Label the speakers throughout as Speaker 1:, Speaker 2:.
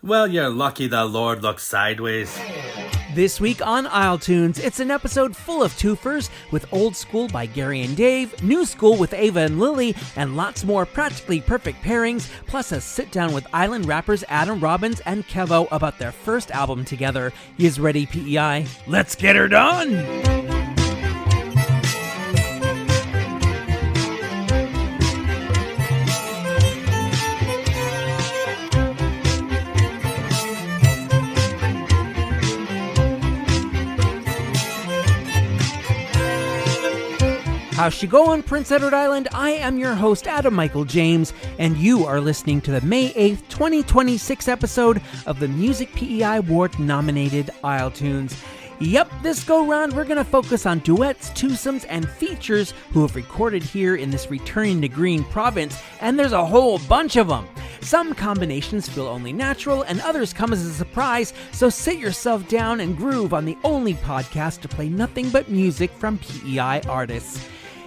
Speaker 1: Well, you're lucky the Lord looks sideways.
Speaker 2: This week on Isle Tunes, it's an episode full of twofers with Old School by Gary and Dave, New School with Ava and Lily, and lots more practically perfect pairings, plus a sit-down with island rappers Adam Robbins and K3voh about their first album together. Yous ready, PEI? Let's get her done! How's she going, Prince Edward Island? I am your host, Adam Michael James, and you are listening to the May 8th, 2026 episode of the Music PEI Award-nominated Isle Tunes. Yep, this go-round we're going to focus on duets, twosomes, and features who have recorded here in this returning to green province, and there's a whole bunch of them. Some combinations feel only natural, and others come as a surprise, so sit yourself down and groove on the only podcast to play nothing but music from PEI artists.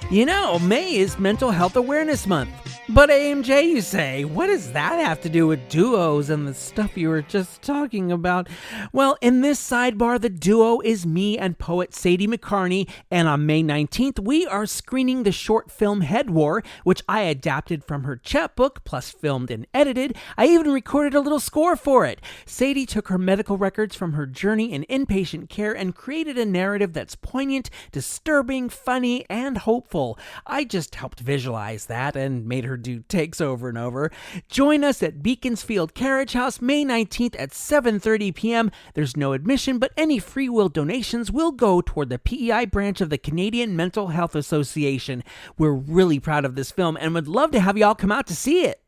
Speaker 2: You know, May is Mental Health Awareness Month. But AMJ, you say, what does that have to do with duos and the stuff you were just talking about? Well, in this sidebar, the duo is me and poet Sadie McCarney, and on May 19th, we are screening the short film Head War, which I adapted from her chapbook, plus filmed and edited. I even recorded a little score for it. Sadie took her medical records from her journey in inpatient care and created a narrative that's poignant, disturbing, funny, and hopeful. I just helped visualize that and made her do takes over and over. Join us at Beaconsfield Carriage House May 19th at 7:30 p.m. There's no admission, but any free will donations will go toward the PEI branch of the Canadian Mental Health Association. We're really proud of this film and would love to have y'all come out to see it.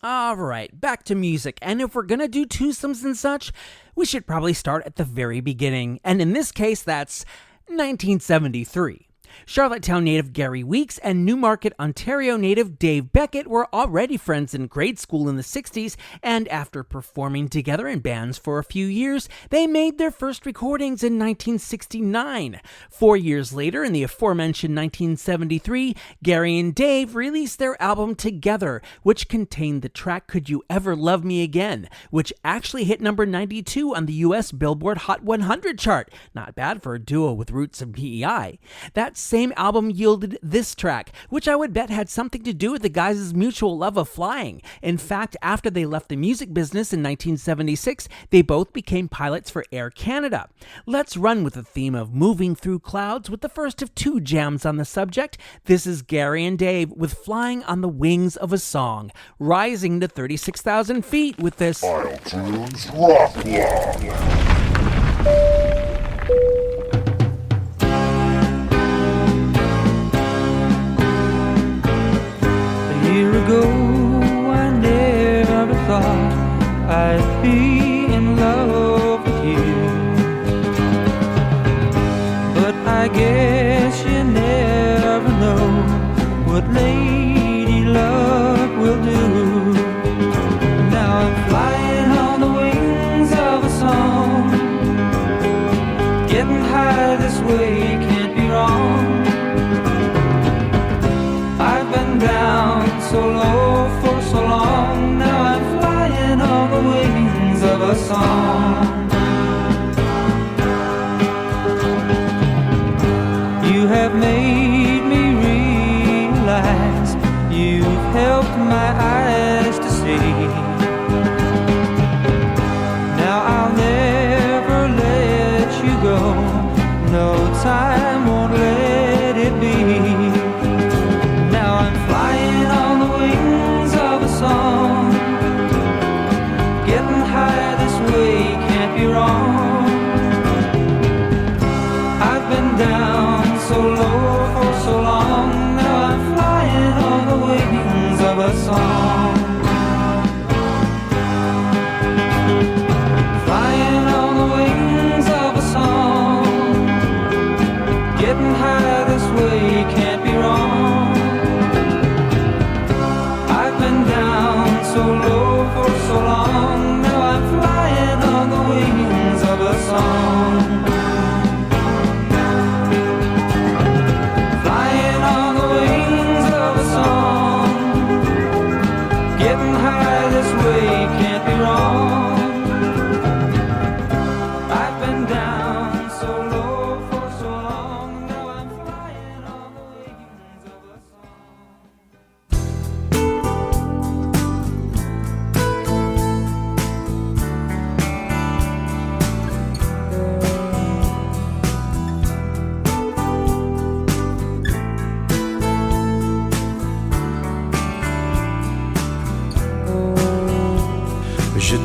Speaker 2: Alright, back to music, and if we're gonna do twosomes and such, we should probably start at the very beginning, and in this case that's 1973. Charlottetown native Gary Weeks and Newmarket, Ontario native Dave Beckett were already friends in grade school in the 60s, and after performing together in bands for a few years, they made their first recordings in 1969. 4 years later, in the aforementioned 1973, Gary and Dave released their album Together, which contained the track Could You Ever Love Me Again, which actually hit number 92 on the US Billboard Hot 100 chart. Not bad for a duo with roots in PEI. That same album yielded this track, which I would bet had something to do with the guys' mutual love of flying. In fact, after they left the music business in 1976, they both became pilots for Air Canada. Let's run with the theme of moving through clouds with the first of two jams on the subject. This is Gary and Dave with Flying on the Wings of a Song, rising to 36,000 feet with this
Speaker 3: Isle Tunes Rock Block.
Speaker 4: A year ago, I never thought I'd be in love with you. But I guess you never know what lady luck will do. Now I'm flying on the wings of a song, getting high this way can't be wrong. I've been down so low for so long, now I'm flying on the wings of a song. You have made me realize, you've helped my eyes to see. Now I'll never let you go, no time won't let it be. Getting high this way can't be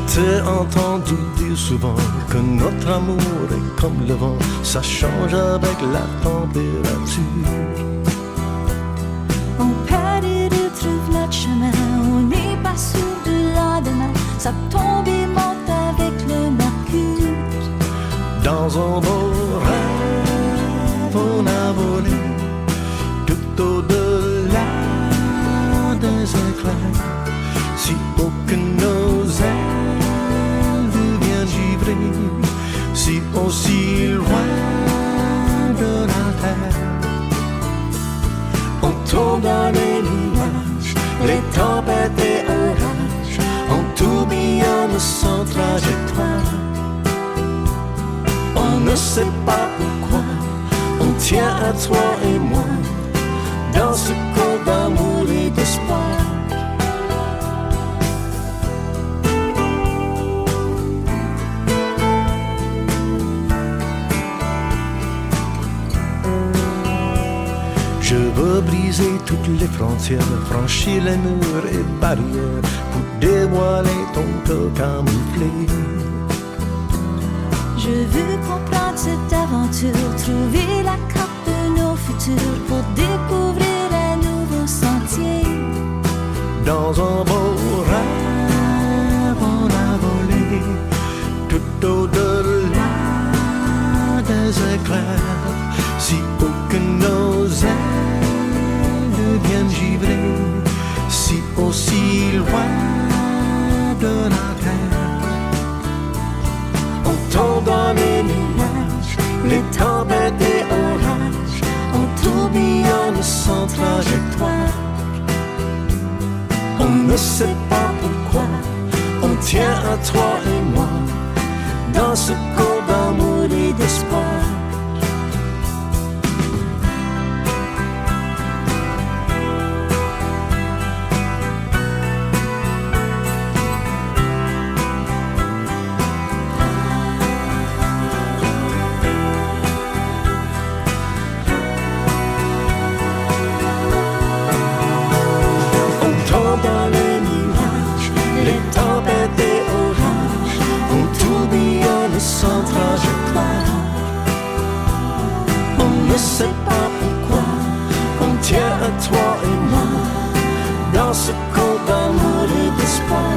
Speaker 5: t'ai entendu dire souvent que notre amour est comme le vent, ça change avec la température.
Speaker 6: On perd et retrouve notre chemin, on n'est pas sûr de lendemain, ça tombe et monte avec le mercure.
Speaker 5: Dans un beau rêve, on a volé tout au-delà des éclairs, si haut que nos ailes deviennent givrées, si aussi loin de la terre. On tombe dans les nuages, les tempêtes et orages, on tourbillonne sans trajectoire. On ne sait pas pourquoi, on tient à toi et moi, dans ce conte d'amour et d'espoir. Je veux briser toutes les frontières, franchir les murs et barrières, pour dévoiler ton cœur camouflé.
Speaker 6: Je veux comprendre cette aventure, trouver la carte de nos futurs, pour découvrir un nouveau sentier.
Speaker 5: Dans un beau rêve, on a volé tout au-delà des éclairs, si haut que nos ailes deviennent givrées, si aussi loin de la terre. On tombe dans les nuages, les tempêtes et orages, on tourbillonne sans trajectoire. On ne sait pas pourquoi, on tient à toi et moi, dans ce conte d'amour et d'espoir. Sans trajectoire, on ne sait pas pourquoi, on tient à toi et moi, dans ce conte d'amour et d'espoir.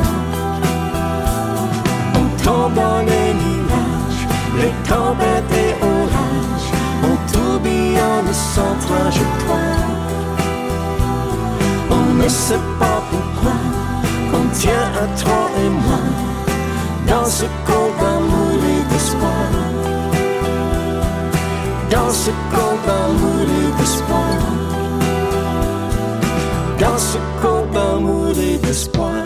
Speaker 5: On tombe dans les nuages, les tempêtes et orages, on tourbillonne sans trajectoire. On ne sait pas pourquoi, on tient à toi et moi, dans ce conte d'amour et d'espoir. Dans ce conte d'amour et d'espoir. Dans ce conte d'amour et d'espoir.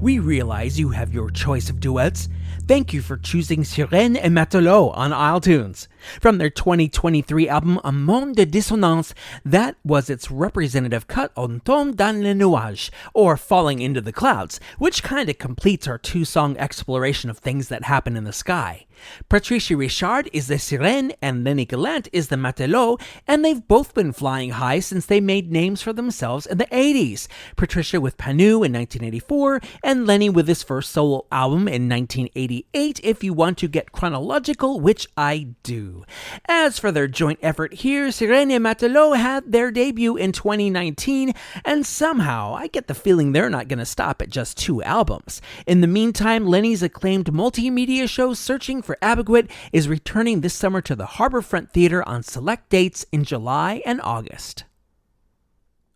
Speaker 2: We realize you have your choice of duets. Thank you for choosing Sirène et Matelot on iTunes. From their 2023 album Un Monde de Dissonance, that was its representative cut On Tombe dans les nuages, or Falling into the Clouds, which kind of completes our two-song exploration of things that happen in the sky. Patricia Richard is the Sirène and Lenny Gallant is the Matelot, and they've both been flying high since they made names for themselves in the 80s. Patricia with Panu in 1984, and Lenny with his first solo album in 1988, if you want to get chronological, which I do. As for their joint effort here, Sirène et Matelot had their debut in 2019, and somehow I get the feeling they're not going to stop at just 2 albums. In the meantime, Lenny's acclaimed multimedia show Searching for Abaguit is returning this summer to the Harborfront Theater on select dates in July and August.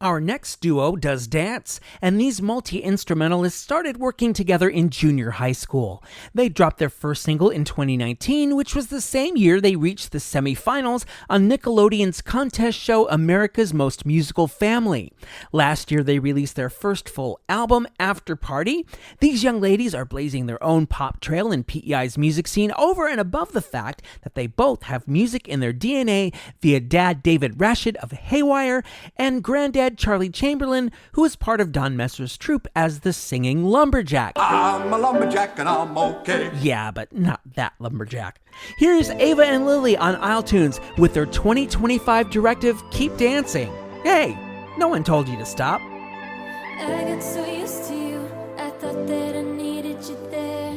Speaker 2: Our next duo does dance, and these multi-instrumentalists started working together in junior high school. They dropped their first single in 2019, which was the same year they reached the semifinals on Nickelodeon's contest show America's Most Musical Family. Last year, they released their first full album, After Party. These young ladies are blazing their own pop trail in PEI's music scene over and above the fact that they both have music in their DNA via Dad David Rashid of Haywire and Granddad instead Charlie Chamberlain, who was part of Don Messer's troupe as the Singing Lumberjack.
Speaker 7: I'm a lumberjack and I'm okay.
Speaker 2: Yeah, but not that lumberjack. Here's Ava and Lily on Isle Tunes with their 2025 directive, Keep Dancing. Hey, no one told you to stop.
Speaker 6: I got so used to you, I thought that I needed you there.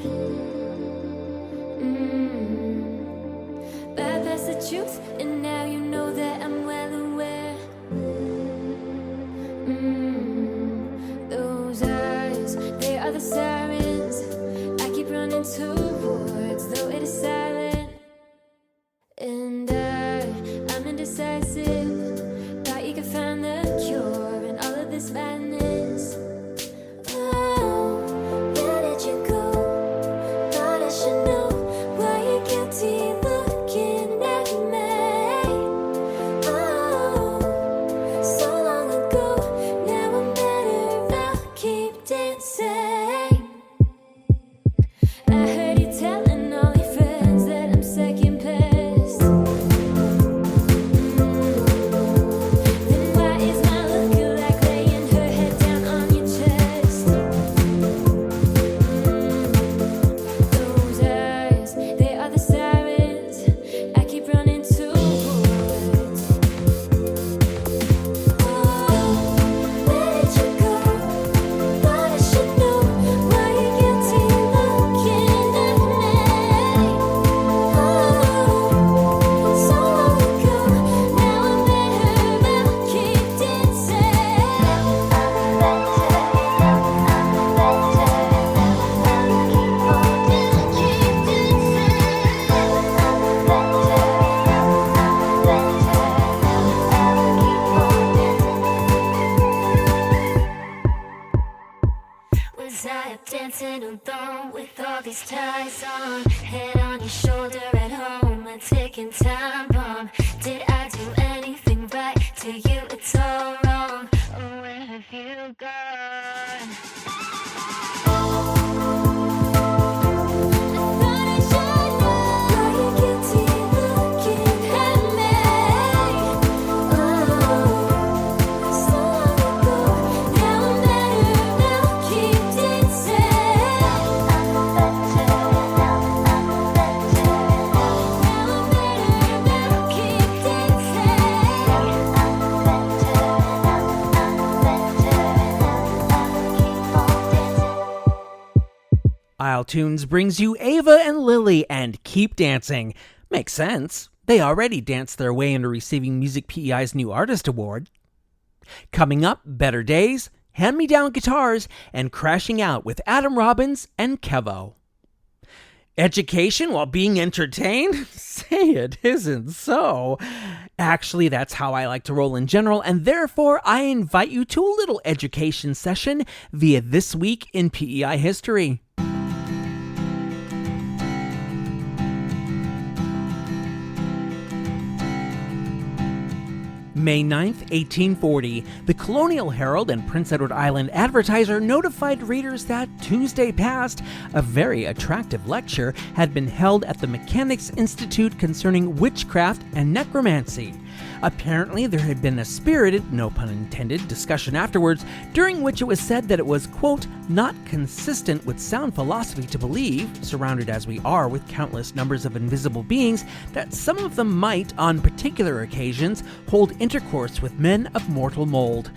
Speaker 6: Bypass the truth, and now you know that I'm well aware. Those eyes, they are the sirens I keep running towards, though it is silent. And I'm indecisive, thought you could find the cure in all of this madness. Oh, where did you go? Thought I should know why you're guilty looking at me. Oh, so long ago, now I'm better, I'll keep dancing. I heard you telling all your friends that I'm second best. Then why is my lookalike laying her head down on your chest? Those eyes, they are the sirens I keep running towards. Oh, where did you go? Thought I should know why you're guilty looking at me. Oh, so long ago, now I'm better, I'll keep dancing. Was I up dancing alone with all these ties on? Head on your shoulder at home, a ticking time bomb. Did I do anything right to you? It's all wrong. Oh, where have you gone? I thought I should know why you're guilty looking at me. Oh, so long ago, now I'm better, I'll keep dancing. Now I'm better, I'll keep
Speaker 2: Isle Tunes brings you Ava and Lily and Keep Dancing. Makes sense. They already danced their way into receiving Music PEI's New Artist Award. Coming up, Better Days, Hand-Me-Down Guitars, and Crashing Out with Adam Robbins and K3voh. Education while being entertained? Say it isn't so. Actually, that's how I like to roll in general, and therefore I invite you to a little education session via This Week in PEI History. May 9th, 1840, the Colonial Herald and Prince Edward Island Advertiser notified readers that Tuesday past, a very attractive lecture had been held at the Mechanics' Institute concerning witchcraft and necromancy. Apparently, there had been a spirited, no pun intended, discussion afterwards, during which it was said that it was, quote, not consistent with sound philosophy to believe, surrounded as we are with countless numbers of invisible beings, that some of them might, on particular occasions, hold intercourse with men of mortal mold.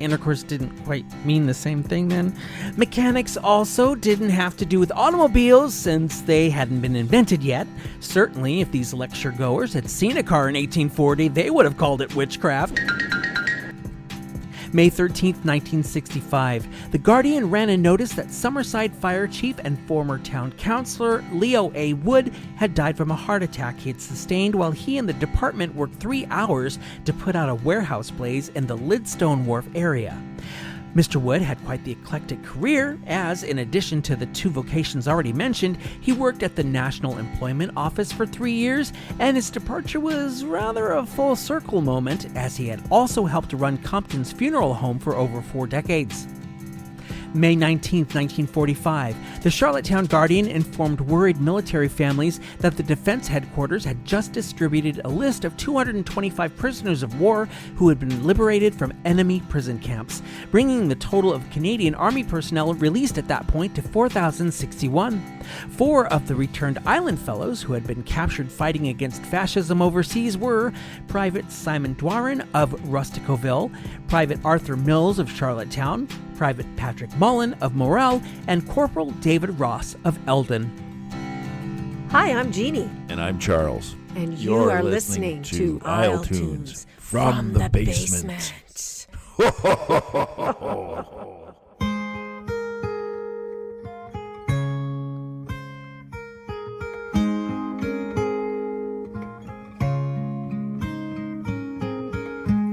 Speaker 2: Intercourse didn't quite mean the same thing then. Mechanics also didn't have to do with automobiles since they hadn't been invented yet. Certainly, if these lecture goers had seen a car in 1840, they would have called it witchcraft. May 13th, 1965, The Guardian ran a notice that Summerside Fire Chief and former town councilor Leo A. Wood had died from a heart attack he had sustained while he and the department worked 3 hours to put out a warehouse blaze in the Lidstone Wharf area. Mr. Wood had quite the eclectic career, as, in addition to the 2 vocations already mentioned, he worked at the National Employment Office for 3 years, and his departure was rather a full circle moment, as he had also helped run Compton's funeral home for over 4 decades. May 19, 1945, the Charlottetown Guardian informed worried military families that the Defense Headquarters had just distributed a list of 225 prisoners of war who had been liberated from enemy prison camps, bringing the total of Canadian Army personnel released at that point to 4,061. 4 of the returned Island Fellows who had been captured fighting against fascism overseas were Private Simon Dwarin of Rusticoville, Private Arthur Mills of Charlottetown, Private Patrick Mullen of Morel, and Corporal David Ross of Eldon.
Speaker 8: Hi, I'm Jeannie.
Speaker 9: And I'm Charles.
Speaker 8: And you are listening to Isle Tunes
Speaker 9: from the basement.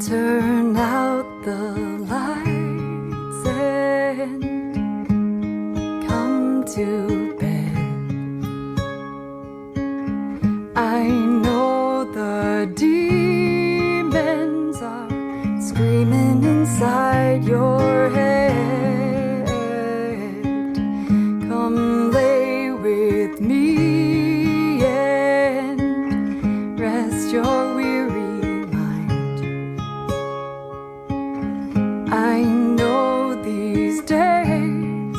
Speaker 10: Turn out the lights and come to bed. I know the demons are screaming inside your head. Come lay with me and rest your weary. I know these days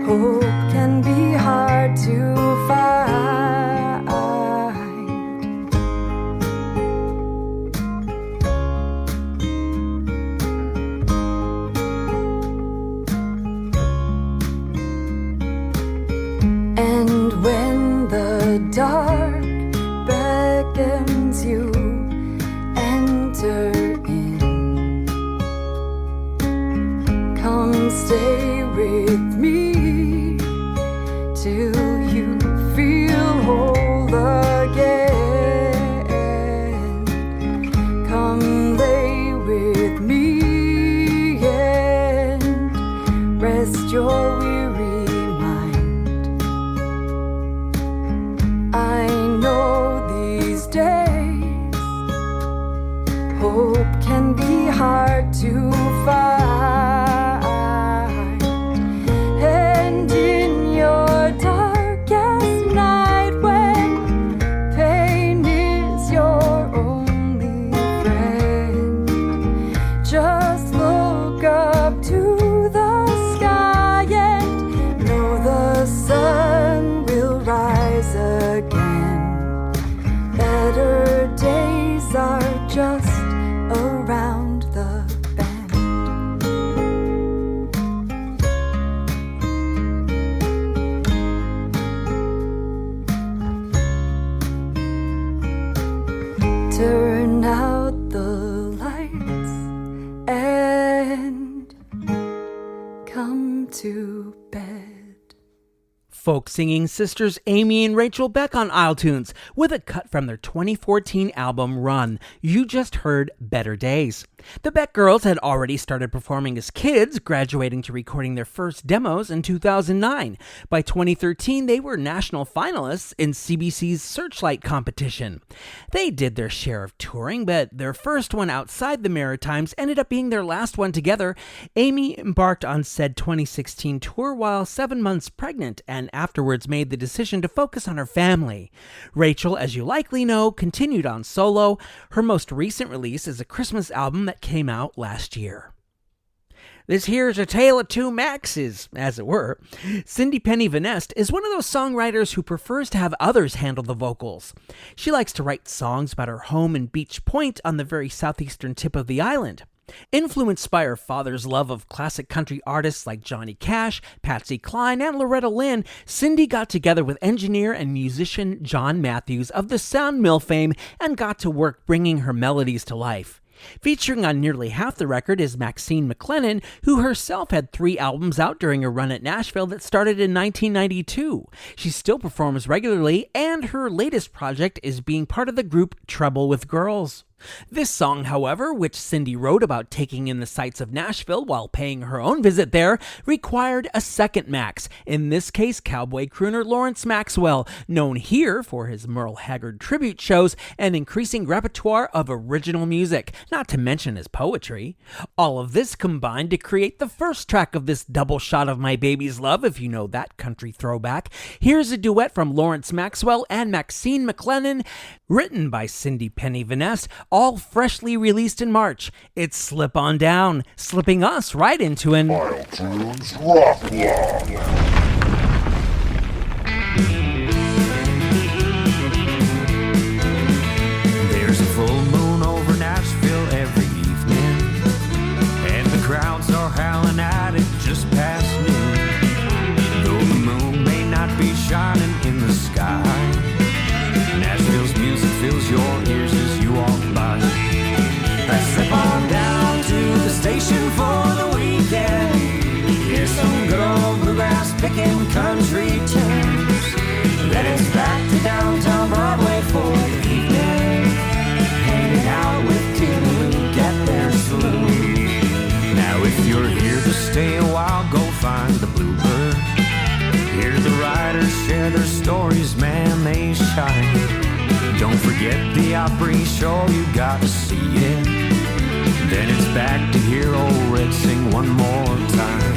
Speaker 10: hope can be hard to find. And when the dark beckons you, enter in. Come stay with me till you feel whole again. Come lay with me and rest your weary mind. I know these days hope can be hard to find. Are just around the bend. Turn out the lights and come to bed.
Speaker 2: Folk singing sisters Amy and Rachel Beck on Isle Tunes with a cut from their 2014 album Run. You just heard Better Days. The Beck girls had already started performing as kids, graduating to recording their first demos in 2009. By 2013, they were national finalists in CBC's Searchlight competition. They did their share of touring, but their first one outside the Maritimes ended up being their last one together. Amy embarked on said 2016 tour while 7 months pregnant and afterwards made the decision to focus on her family. Rachel, as you likely know, continued on solo. Her most recent release is a Christmas album that came out last year. This here's a tale of two Maxes, as it were. Cindy Penny Vanest is one of those songwriters who prefers to have others handle the vocals. She likes to write songs about her home in Beach Point on the very southeastern tip of the island. Influenced by her father's love of classic country artists like Johnny Cash, Patsy Cline, and Loretta Lynn, Cindy got together with engineer and musician John Matthews of the Sound Mill fame and got to work bringing her melodies to life. Featuring on nearly half the record is Maxine McLennan, who herself had 3 albums out during a run at Nashville that started in 1992. She still performs regularly, and her latest project is being part of the group Trouble with Girls. This song, however, which Cindy wrote about taking in the sights of Nashville while paying her own visit there, required a second Max, in this case cowboy crooner Lawrence Maxwell, known here for his Merle Haggard tribute shows and increasing repertoire of original music, not to mention his poetry. All of this combined to create the first track of this double shot of My Baby's Love, if you know that country throwback. Here's a duet from Lawrence Maxwell and Maxine McLennan, written by Cindy Penny Vaness, all freshly released in March. It's Slip On Down, slipping us right into an
Speaker 3: iTunes Rock Block.
Speaker 4: There's a full moon over Nashville every evening, and the crowds are howling at it just past noon. Though the moon may not be shining in the sky, Nashville's music fills your ears as you walk by. Let's slip on down to the station for the weekend. Here's some good old bluegrass picking country tunes. Then it's back to downtown Broadway for the evening, hanging out with Kid and Luke at their saloon. Now if you're here to stay a while, go find the Bluebird. Hear the riders share their stories, man, they shine. Don't forget the Opry show, you gotta see it. Then it's back to hear old Red sing one more time.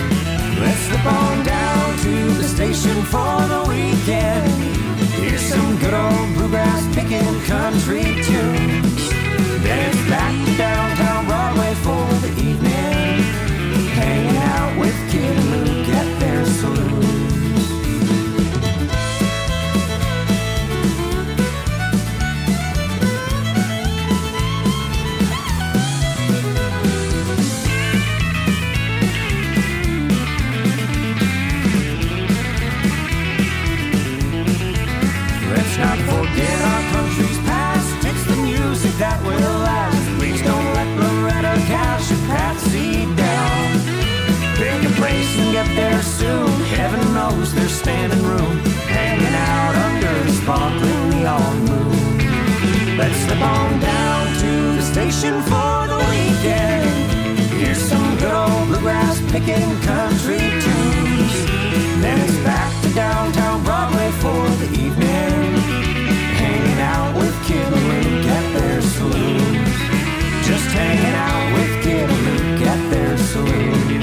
Speaker 4: Let's slip on down to the station for the weekend. Here's some good old bluegrass picking country tunes. Then it's back to downtown Broadway for the evening, hanging out with Kid and Luke at their saloon. Not forget our country's past. It's the music that will last. Please don't let Loretta Cash and Patsy down. Pick a place and get there soon. Heaven knows there's standing room, hanging out under the sparkling neon moon. Let's slip on down to the station for the weekend. Here's some good old bluegrass picking country tunes. Then it's back to downtown Broadway for the evening, hanging out with Kid and Luke at their saloon. Just hanging out with Kid and Luke at their saloon.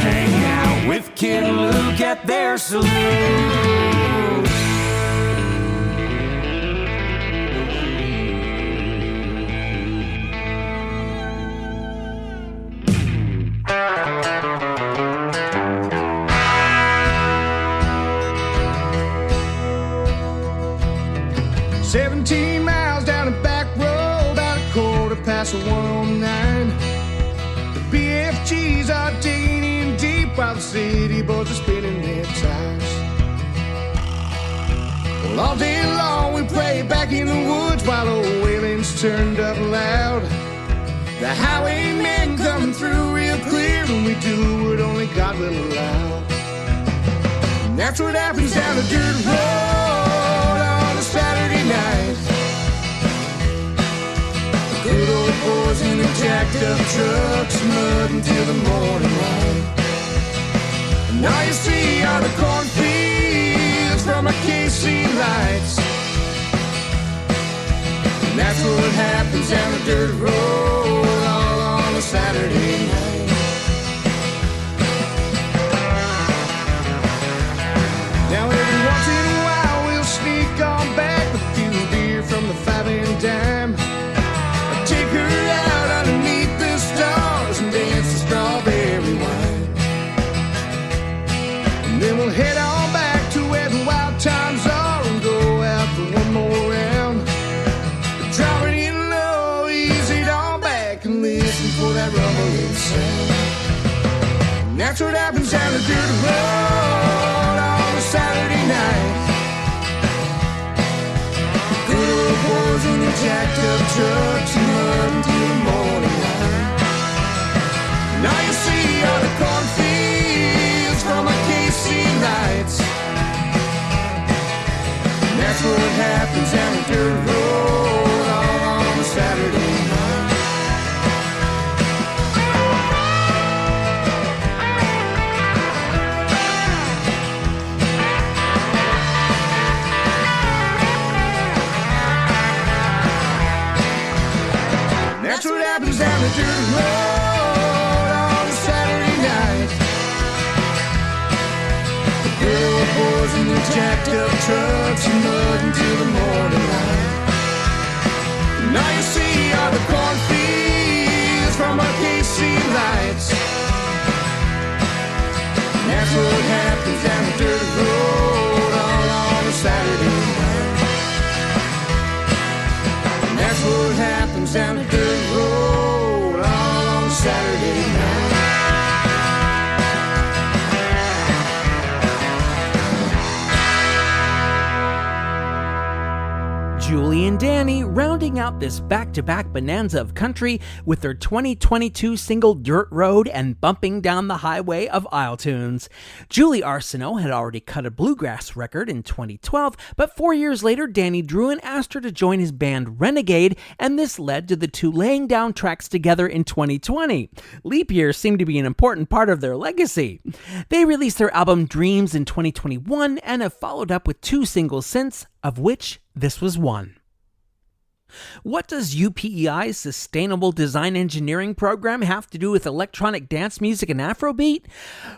Speaker 4: Hanging out with Kid and Luke at their saloon.
Speaker 11: Past 109. The BFGs are digging in deep while the city boys are spinning their tires. Well, all day long we play back in the woods while old Waylon's turned up loud. The highwaymen coming through real clear when we do what only God will allow. And that's what happens down the dirt road on a Saturday night. Good old boys in the jacked up trucks, mud until the morning light. And all you see are the cornfields from our KC lights. And that's what happens down the dirt road all on a Saturday night. Now every once in a while we'll sneak on back with a few beer from the 5 and dime. Take her out underneath the stars and dance the strawberry wine. And then we'll head on back to where the wild times are and go out for one more round. Drop it in low, ease it on back and listen for that rumbling sound. And that's what happens down the dirt road on a Saturday night. Good old boys in the jacked up trucks and mud until the morning light. Now you see all the cornfields from our KC lights. And that's what happens down the dirt road all on a Saturday happens down the dirt road on a Saturday night. The girl boys in the jacked up trucks and mud until the morning light. Now you see all the cornfields from our KC lights. And that's what happens down the dirt road all on a Saturday night. And that's what happens down the dirt road all on a Saturday night.
Speaker 2: Julie and Danny rounding out this back-to-back bonanza of country with their 2022 single Dirt Road and Bumping Down the Highway of Isle Tunes. Julie Arsenault had already cut a bluegrass record in 2012, but 4 years later Danny Druin asked her to join his band Renegade, and this led to the two laying down tracks together in 2020. Leap years seemed to be an important part of their legacy. They released their album Dreams in 2021 and have followed up with 2 singles since, of which this was one. What does UPEI's Sustainable Design Engineering program have to do with electronic dance music and Afrobeat?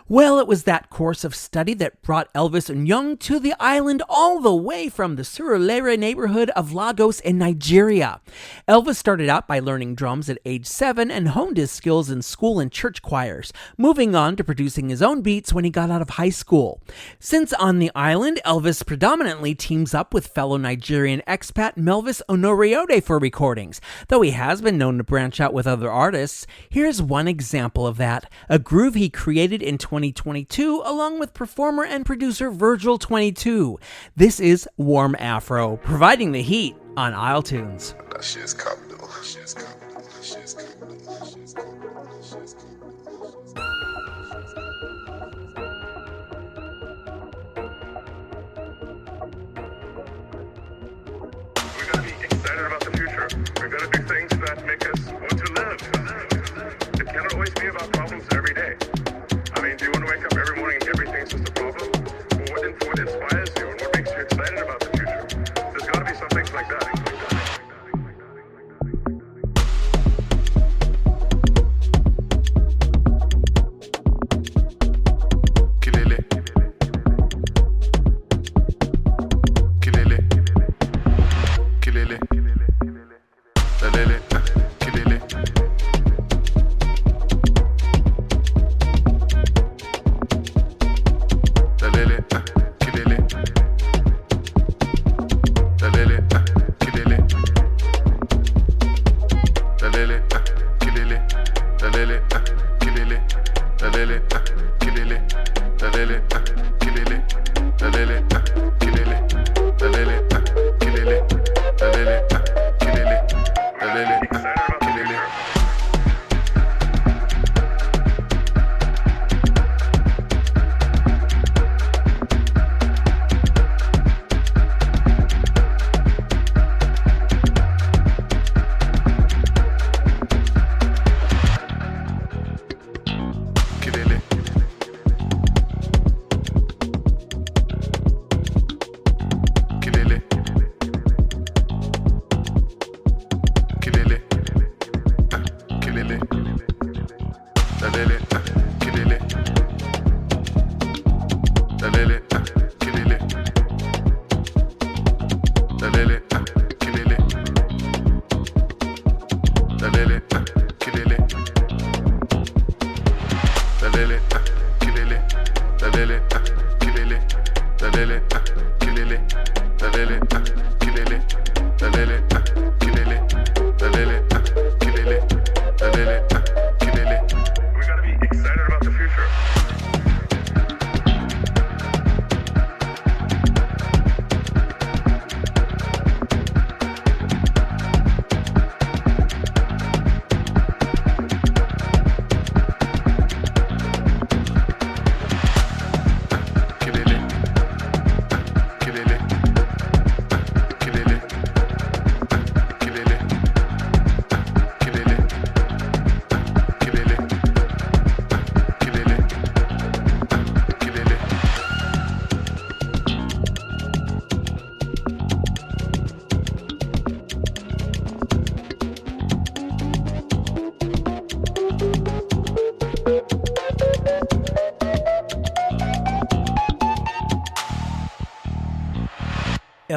Speaker 2: Well, it was that course of study that brought Elvis Nyong to the island all the way from the Surulere neighborhood of Lagos in Nigeria. Elvis started out by learning drums at age 7 and honed his skills in school and church choirs, moving on to producing his own beats when he got out of high school. Since on the island, Elvis predominantly teams up with fellow Nigerian expat Melvis Onoriode for recordings, though he has been known to branch out with other artists. Here's one example of that, a groove he created in 2022 along with performer and producer Virgil22. This is Warm Afro, providing the heat on Isle Tunes.
Speaker 3: That shit's coming though. That shit's coming. That shit's coming. That shit's coming. That shit's coming.
Speaker 12: About the future. We're going to do things that make us want to live. It cannot always be about problems every day. I mean, do you want to wake up every morning and everything's just a problem? Well, what inspires you and what makes you excited about the future? There's got to be some things like that.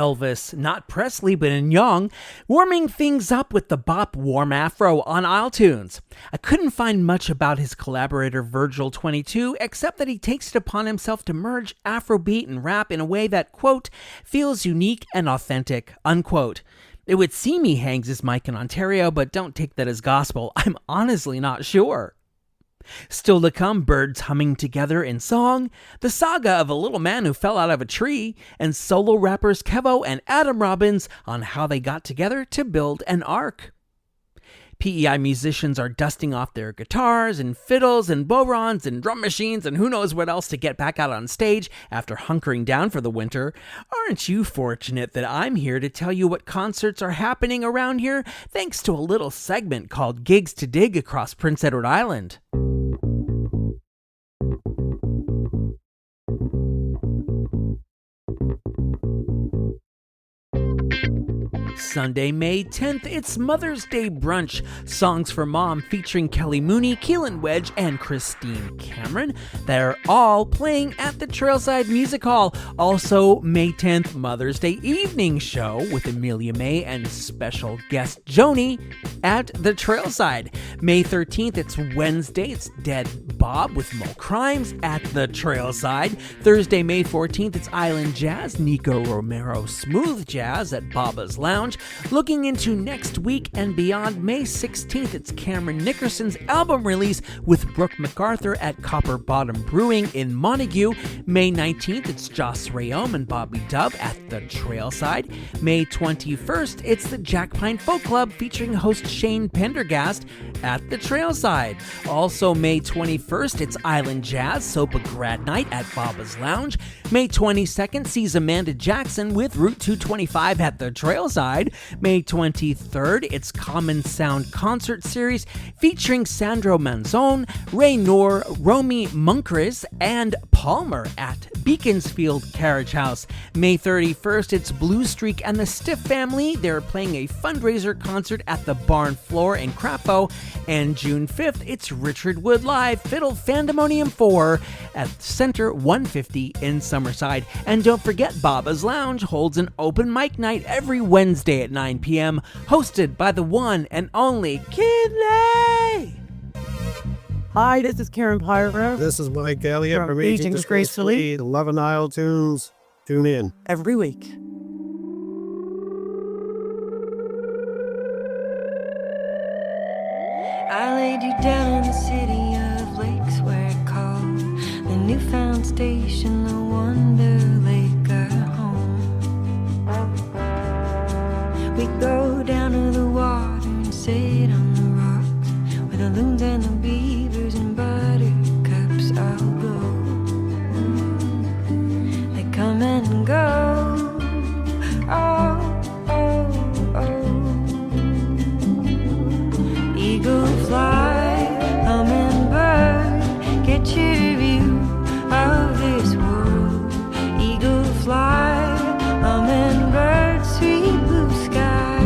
Speaker 2: Elvis, not Presley, but in Young, warming things up with the bop Warm Afro on iTunes. I couldn't find much about his collaborator Virgil22, except that he takes it upon himself to merge Afrobeat and rap in a way that, quote, feels unique and authentic, unquote. It would seem he hangs his mic in Ontario, but don't take that as gospel. I'm honestly not sure. Still to come, birds humming together in song, the saga of a little man who fell out of a tree, and solo rappers K3voh and Adam Robbins on how they got together to build an ark. PEI musicians are dusting off their guitars and fiddles and bodhráns and drum machines and who knows what else to get back out on stage after hunkering down for the winter. Aren't you fortunate that I'm here to tell you what concerts are happening around here thanks to a little segment called Gigs to Dig across Prince Edward Island? Sunday, May 10th, it's Mother's Day Brunch. Songs for Mom featuring Kelly Mooney, Keelan Wedge, and Christine Cameron. They're all playing at the Trailside Music Hall. Also, May 10th, Mother's Day Evening Show with Amelia May and special guest Joni at the Trailside. May 13th, it's Wednesday, it's Dead Bob with Mo Crimes at the Trailside. Thursday, May 14th, it's Island Jazz, Nico Romero Smooth Jazz at Baba's Lounge. Looking into next week and beyond, May 16th, it's Cameron Nickerson's album release with Brooke MacArthur at Copper Bottom Brewing in Montague. May 19th, it's Joss Rayom and Bobby Dub at the Trailside. May 21st, it's the Jack Pine Folk Club featuring host Shane Pendergast at the Trailside. Also, May 21st, it's Island Jazz, Sopa Grad Night at Baba's Lounge. May 22nd sees Amanda Jackson with Route 225 at the Trailside. May 23rd, it's Common Sound Concert Series featuring Sandro Manzon, Ray Noor, Romy Munkris, and Palmer at Beaconsfield Carriage House. May 31st, it's Blue Streak and the Stiff Family. They're playing a fundraiser concert at the Barn Floor in K3voh. And June 5th, it's Richard Wood Live Fiddle Fandemonium 4 at Center 150 in Summerside. And don't forget, Baba's Lounge holds an open mic night every Wednesday at 9 p.m., hosted by the one and only Kidley.
Speaker 13: Hi, this is Karen Pyro.
Speaker 14: This is Mike Elliott
Speaker 13: from Aging Gracefully.
Speaker 14: 11 Isle Tunes. Tune in
Speaker 13: every week.
Speaker 15: I laid you down in the city of lakes where it called the newfound station, the Wonder Lake, our home. We go down to the water and sit on the rocks where the loons and the beavers and buttercups all go. They come and go. Oh, oh, oh. Eagle fly, hummingbird, get your view of this world. Eagle fly, hummingbird, sweet blue sky.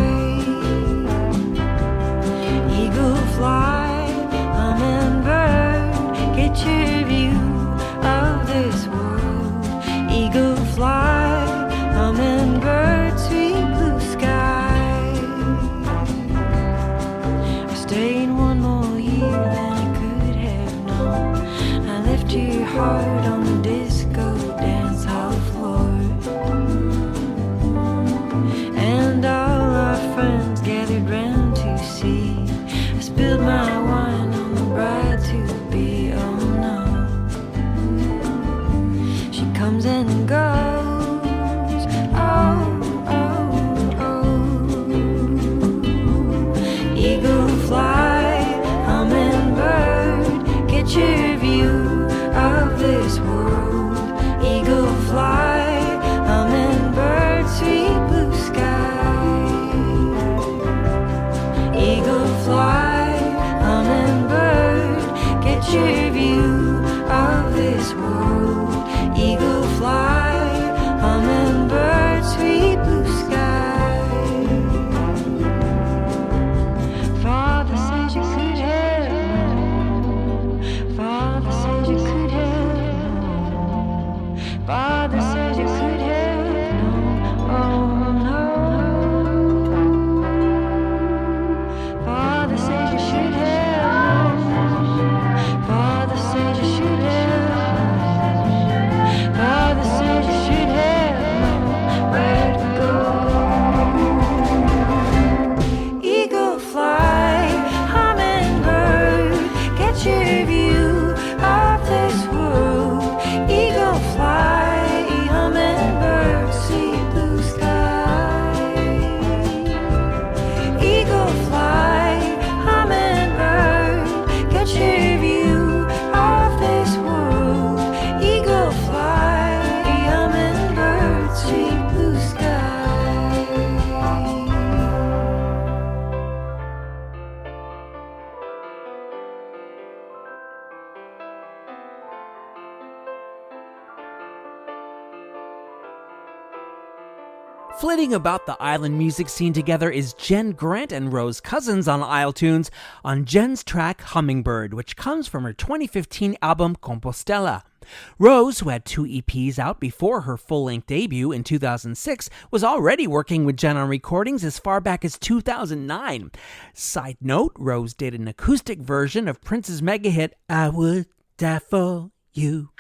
Speaker 15: Eagle fly, hummingbird, get your view of this world. Eagle fly, hummingbird, sweet blue sky. I stayed one more year than I could have known. I left your heart on the disco dance hall floor. And all our friends gathered round to see. I spilled my wine on the bride to be. Oh no, she comes and goes. Oh, oh, oh. Eagle fly, hummingbird, get your view of this world. Eagle fly, hummingbird, sweet blue sky. Eagle fly, hummingbird, get your view of this world. Eagle fly, hummingbird, sweet blue sky. Father says you could have known. Father says you could have known. Father says you could have known. Oh.
Speaker 2: Flitting about the island music scene together is Jen Grant and Rose Cousins on Isle Tunes on Jen's track Hummingbird, which comes from her 2015 album Compostela. Rose, who had 2 EPs out before her full-length debut in 2006, was already working with Jen on recordings as far back as 2009. Side note, Rose did an acoustic version of Prince's mega hit, I Would Die For You.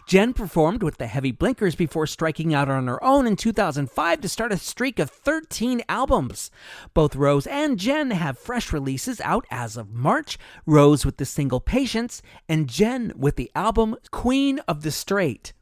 Speaker 2: Jen performed with the Heavy Blinkers before striking out on her own in 2005 to start a streak of 13 albums. Both Rose and Jen have fresh releases out as of March, Rose with the single Patience, and Jen with the album Queen of the Straight.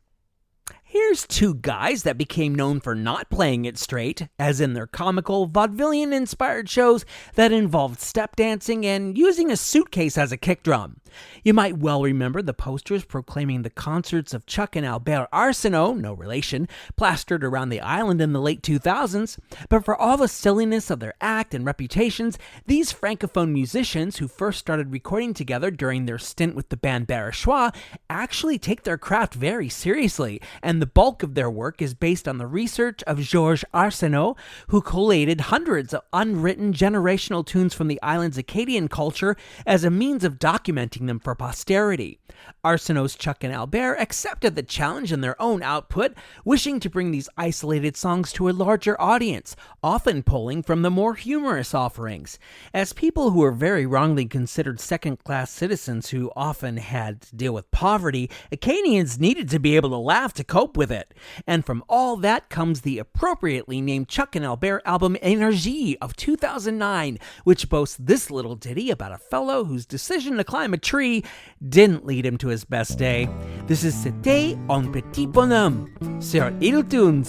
Speaker 2: Here's 2 guys that became known for not playing it straight, as in their comical, vaudevillian-inspired shows that involved step dancing and using a suitcase as a kick drum. You might well remember the posters proclaiming the concerts of Chuck and Albert Arsenault, no relation, plastered around the island in the late 2000s. But for all the silliness of their act and reputations, these francophone musicians who first started recording together during their stint with the band Barachois actually take their craft very seriously, and the bulk of their work is based on the research of Georges Arsenault, who collated hundreds of unwritten generational tunes from the island's Acadian culture as a means of documenting them for posterity. Arsenault's Chuck and Albert accepted the challenge in their own output, wishing to bring these isolated songs to a larger audience, often pulling from the more humorous offerings. As people who were very wrongly considered second-class citizens who often had to deal with poverty, Acadians needed to be able to laugh to cope with it. And from all that comes the appropriately named Chuck and Albert album Énergie of 2009, which boasts this little ditty about a fellow whose decision to climb a tree didn't lead him to his best day. This is C'était un petit bonhomme sur Isle Tunes.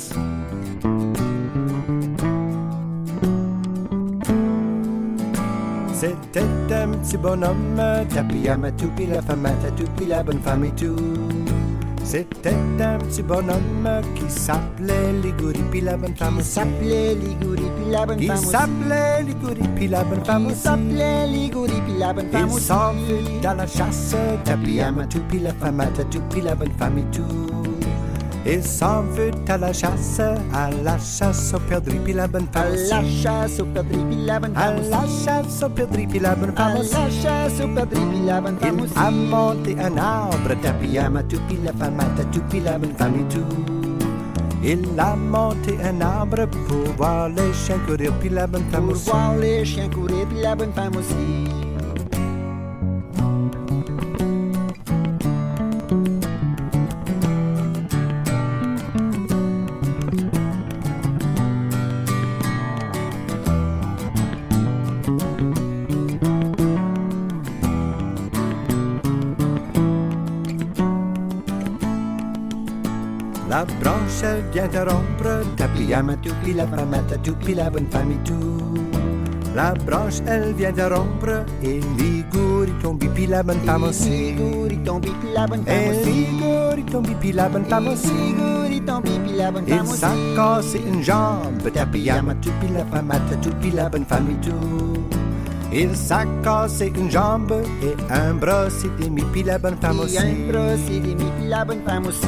Speaker 5: C'était un petit bonhomme, tapis à ma toupie, la femme à ta toupie, la bonne femme et tout. C'était un petit bonhomme qui s'appelait Liguri, puis la bonne femme aussi. S'appelait Liguri, puis la bonne femme aussi. S'appelait Liguri, puis la bonne femme aussi. S'appelait Liguri, puis la bonne femme aussi. Il s'en fut dans la chasse, tapis à ma toupie, la femme à ta toupie, la bonne femme et tout. Il s'en fut à la chasse au perdrix, puis la bonne femme aussi. À la chasse au perdrix, puis la bonne femme aussi. À la chasse au perdrix, puis la bonne femme aussi. À la chasse au perdrix, puis la bonne femme aussi. Il a monté un arbre, tapis à ma toupie, la femme à ta toupie, la bonne femme et tout. Il a monté un arbre pour voir les chiens courir, puis la bonne femme aussi. Pour voir les chiens courir, puis la bonne femme aussi. La branche elle vient de rompre, tapis à ma toupie, la femme à ta toupie, la bonne femme et tout. La branche elle vient de rompre, et Liguri tombe, puis la bonne femme aussi. Liguri tombe, puis la bonne femme aussi. Liguri tombe, puis la bonne femme aussi. Liguri tombe, puis la bonne femme aussi. Il s'est cassé une jambe, tapis à ma toupie, la femme à ta toupie, la bonne femme et tout. Il s'est cassé une jambe et un bras s'est démis, puis la bonne femme aussi. Un bras s'est démis, puis la bonne femme aussi.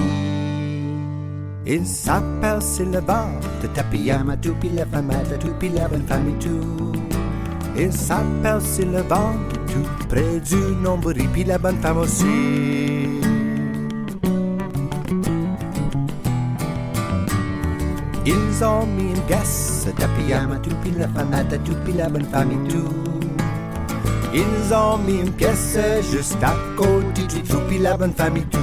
Speaker 5: Il s'appelle Sylvain, de tapis à ma toupie, la femme à ta toupie, la bonne femme et tout. Il s'appelle Sylvain, tout près du nombril, puis la bonne femme aussi. Ils ont mis une pièce, tapis à ma toupie, la femme à ta toupie, la bonne femme et tout. Ils ont mis une pièce juste à côté du trou, puis la bonne femme et tout.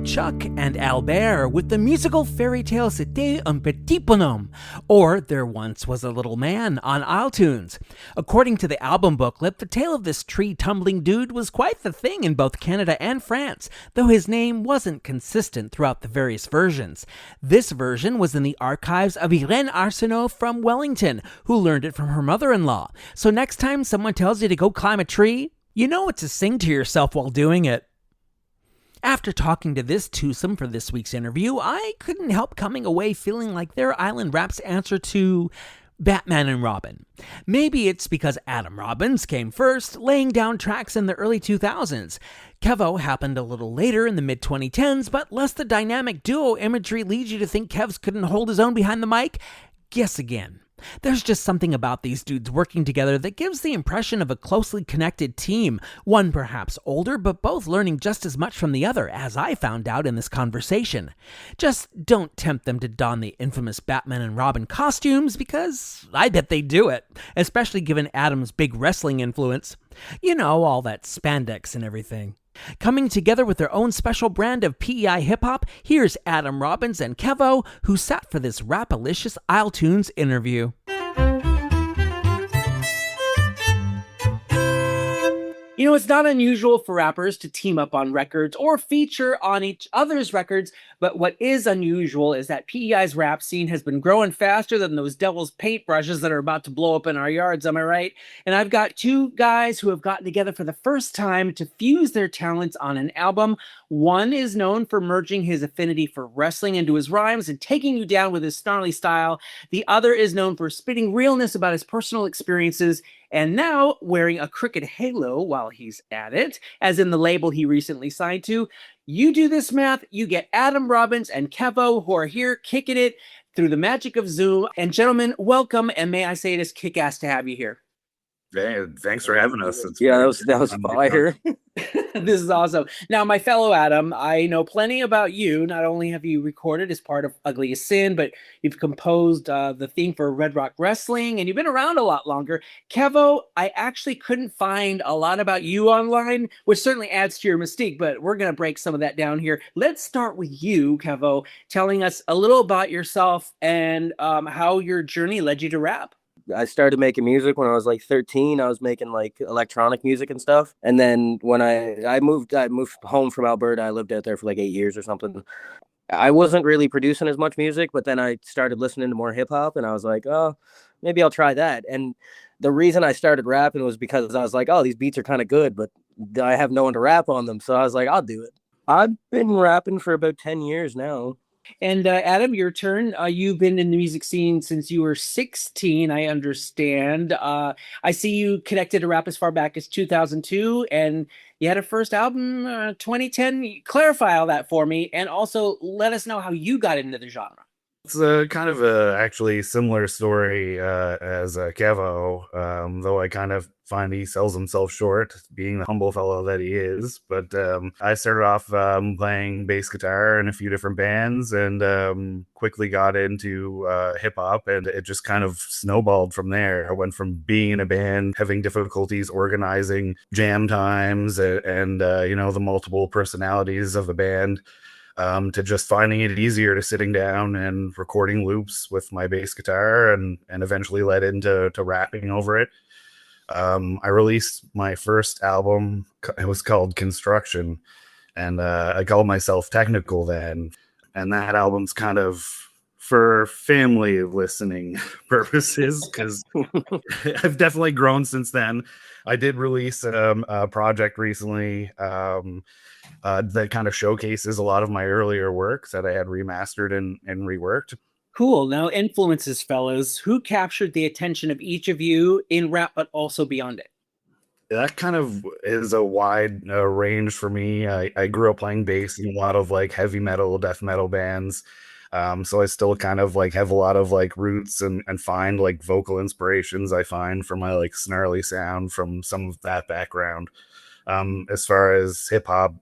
Speaker 2: Chuck and Albert with the musical fairy tale C'était un petit bonhomme, or There Once Was a Little Man on Isle Tunes. According to the album booklet, the tale of this tree-tumbling dude was quite the thing in both Canada and France, though his name wasn't consistent throughout the various versions. This version was in the archives of Irene Arsenault from Wellington, who learned it from her mother-in-law. So next time someone tells you to go climb a tree, you know what to sing to yourself while doing it. After talking to this twosome for this week's interview, I couldn't help coming away feeling like their island rap's answer to Batman and Robin. Maybe it's because Adam Robbins came first, laying down tracks in the early 2000s. K3voh happened a little later in the mid-2010s, but lest the dynamic duo imagery leads you to think Kevs couldn't hold his own behind the mic, guess again. There's just something about these dudes working together that gives the impression of a closely connected team, one perhaps older, but both learning just as much from the other, as I found out in this conversation. Just don't tempt them to don the infamous Batman and Robin costumes, because I bet they do it, especially given Adam's big wrestling influence. You know, all that spandex and everything. Coming together with their own special brand of PEI hip-hop, here's Adam Robbins and K3voh, who sat for this rap-alicious iTunes interview. You know, it's not unusual for rappers to team up on records or feature on each other's records, but what is unusual is that PEI's rap scene has been growing faster than those devil's paintbrushes that are about to blow up in our yards, am I right? And I've got two guys who have gotten together for the first time to fuse their talents on an album. One is known for merging his affinity for wrestling into his rhymes and taking you down with his snarly style. The other is known for spitting realness about his personal experiences and now wearing a crooked halo while he's at it, as in the label he recently signed to. You do this math, you get Adam Robbins and K3voh, who are here kicking it through the magic of Zoom. And gentlemen, welcome, and may I say it is kick-ass to have you here.
Speaker 1: Hey, thanks for having us.
Speaker 16: That was fire.
Speaker 2: This is awesome. Now, my fellow Adam, I know plenty about you. Not only have you recorded as part of Ugly as Sin, but you've composed the theme for Red Rock Wrestling, and you've been around a lot longer. K3voh, I actually couldn't find a lot about you online, which certainly adds to your mystique, but we're going to break some of that down here. Let's start with you, K3voh, telling us a little about yourself and how your journey led you to rap.
Speaker 16: I started making music when I was like 13. I was making like electronic music and stuff. And then when I moved home from Alberta, I lived out there for like 8 years or something. I wasn't really producing as much music, but then I started listening to more hip hop and I was like, oh, maybe I'll try that. And the reason I started rapping was because I was like, oh, these beats are kind of good, but I have no one to rap on them. So I was like, I'll do it. I've been rapping for about 10 years now.
Speaker 2: And Adam, your turn. You've been in the music scene since you were 16, I understand. I see you connected to rap as far back as 2002, and you had a first album 2010. Clarify all that for me, and also let us know how you got into the genre.
Speaker 17: It's kind of actually similar story as K3voh, though I kind of find he sells himself short, being the humble fellow that he is. But I started off playing bass guitar in a few different bands and quickly got into hip-hop, and it just kind of snowballed from there. I went from being in a band, having difficulties organizing jam times and the multiple personalities of the band, to just finding it easier to sitting down and recording loops with my bass guitar and eventually led into rapping over it. I released my first album. It was called Construction, and I called myself Technical then. And that album's kind of for family listening purposes, because I've definitely grown since then. I did release a project recently that kind of showcases a lot of my earlier work that I had remastered and reworked.
Speaker 2: Cool. Now, influences, fellas. Who captured the attention of each of you in rap, but also beyond it?
Speaker 17: That kind of is a wide range for me. I grew up playing bass in a lot of like heavy metal, death metal bands. So I still kind of like have a lot of like roots and find like vocal inspirations I find from my like snarly sound from some of that background. As far as hip hop,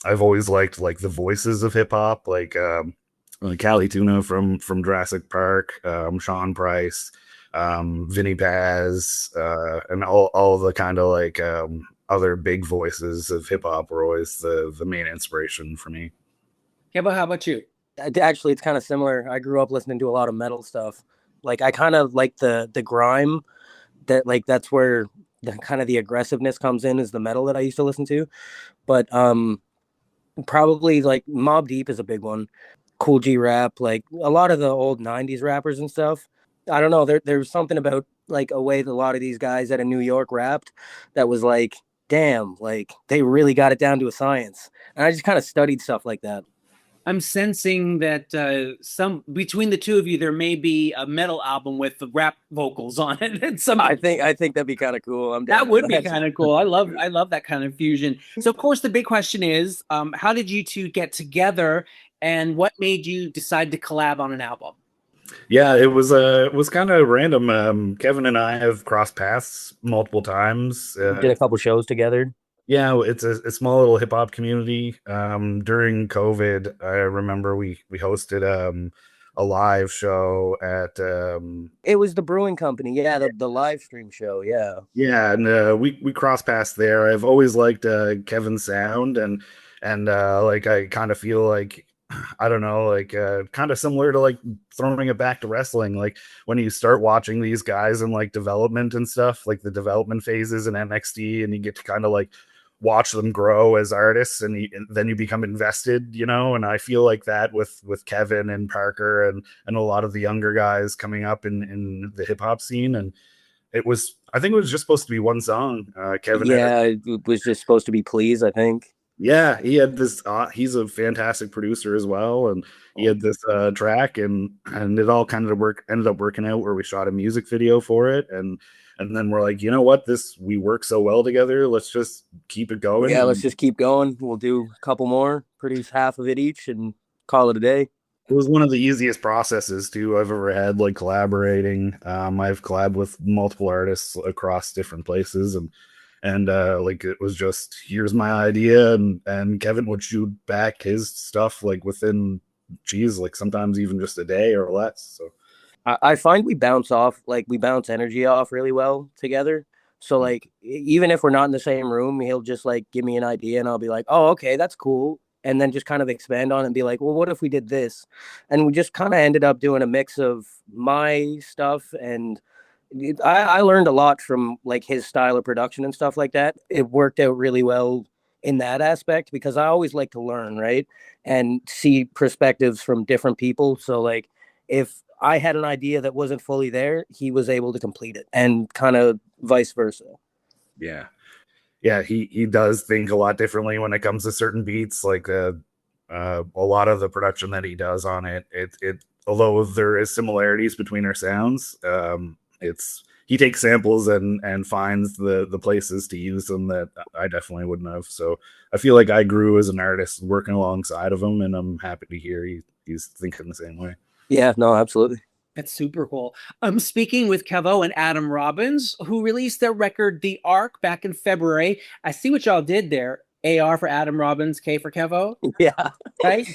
Speaker 17: I've always liked like the voices of hip hop, like Cali Tuna from Jurassic Park, Sean Price, Vinny Paz, and all the kind of like other big voices of hip hop were always the main inspiration for me.
Speaker 2: Yeah, but how about you?
Speaker 16: Actually, it's kind of similar. I grew up listening to a lot of metal stuff. Like I kind of like the grime, that like that's where the kind of the aggressiveness comes in, is the metal that I used to listen to. But probably like Mobb Deep is a big one. Cool G Rap, like a lot of the old 90s rappers and stuff. I don't know, there's something about like a way that a lot of these guys out of New York rapped that was like, damn, like they really got it down to a science. And I just kind of studied stuff like that.
Speaker 2: I'm sensing that some between the two of you, there may be a metal album with the rap vocals on it. And some
Speaker 16: I think that'd be kind of cool.
Speaker 2: that would be kind of cool. I love that kind of fusion. So of course the big question is, how did you two get together, and what made you decide to collab on an album?
Speaker 17: Yeah, it was kind of random. Kevin and I have crossed paths multiple times.
Speaker 16: Did a couple shows together.
Speaker 17: Yeah, it's a small little hip hop community. During COVID, I remember we hosted a live show at
Speaker 16: It was the brewing company. Yeah, the live stream show. Yeah.
Speaker 17: Yeah, and we crossed paths there. I've always liked Kevin's sound, and like I kind of feel like I don't know, like kind of similar to like throwing it back to wrestling. Like when you start watching these guys in like development and stuff, like the development phases in NXT, and you get to kind of like watch them grow as artists, and then you become invested, you know. And I feel like that with Kevin and Parker and a lot of the younger guys coming up in the hip hop scene. And I think it was just supposed to be one song. Kevin.
Speaker 16: Yeah, it was just supposed to be Please, I think.
Speaker 17: Yeah, he had this. He's a fantastic producer as well, and he had this track, and it all kind of ended up working out where we shot a music video for it, and then we're like, you know what, we work so well together. Let's just keep it going.
Speaker 16: Yeah, let's just keep going. We'll do a couple more, produce half of it each, and call it a day.
Speaker 17: It was one of the easiest processes too I've ever had, like collaborating. I've collabed with multiple artists across different places, and like it was just, here's my idea, and Kevin would shoot back his stuff like within like sometimes even just a day or less. So
Speaker 16: I find we bounce energy off really well together. So like even if we're not in the same room, he'll just like give me an idea and I'll be like, oh, okay, that's cool. And then just kind of expand on it and be like, well, what if we did this? And we just kind of ended up doing a mix of my stuff, and I learned a lot from like his style of production and stuff like that. It worked out really well in that aspect because I always like to learn, right? And see perspectives from different people. So like if I had an idea that wasn't fully there, he was able to complete it, and kind of vice versa.
Speaker 17: Yeah. Yeah, he does think a lot differently when it comes to certain beats. Like a lot of the production that he does on it although there is similarities between our sounds, he takes samples and finds the places to use them that I definitely wouldn't have. So I feel like I grew as an artist working alongside of him, and I'm happy to hear he's thinking the same way.
Speaker 16: Yeah, no, absolutely.
Speaker 2: That's super cool. I'm speaking with K3voh and Adam Robbins, who released their record, The Arc, back in February. I see what y'all did there. AR for Adam Robbins, K for K3voh.
Speaker 16: Yeah.
Speaker 2: Right?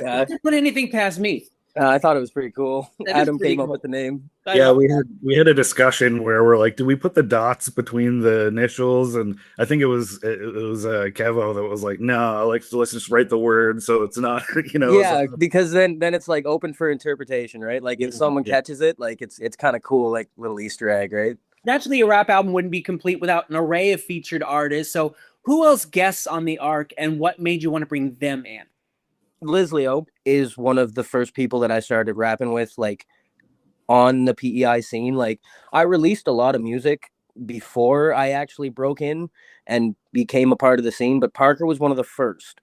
Speaker 2: Can't put anything past me.
Speaker 16: I thought it was pretty cool. Adam came
Speaker 2: cool.
Speaker 16: up with the name.
Speaker 17: Yeah, we had a discussion where we're like, do we put the dots between the initials? And I think it was K3voh that was like, no, let's just write the word so it's not, you know.
Speaker 16: Yeah, because then it's like open for interpretation, right? Like if someone catches it, like it's kind of cool, like little Easter egg, right?
Speaker 2: Naturally, a rap album wouldn't be complete without an array of featured artists. So who else guests on The Arc, and what made you want to bring them in?
Speaker 16: Liz Leo is one of the first people that I started rapping with, like on the PEI scene. Like I released a lot of music before I actually broke in and became a part of the scene, but Parker was one of the first,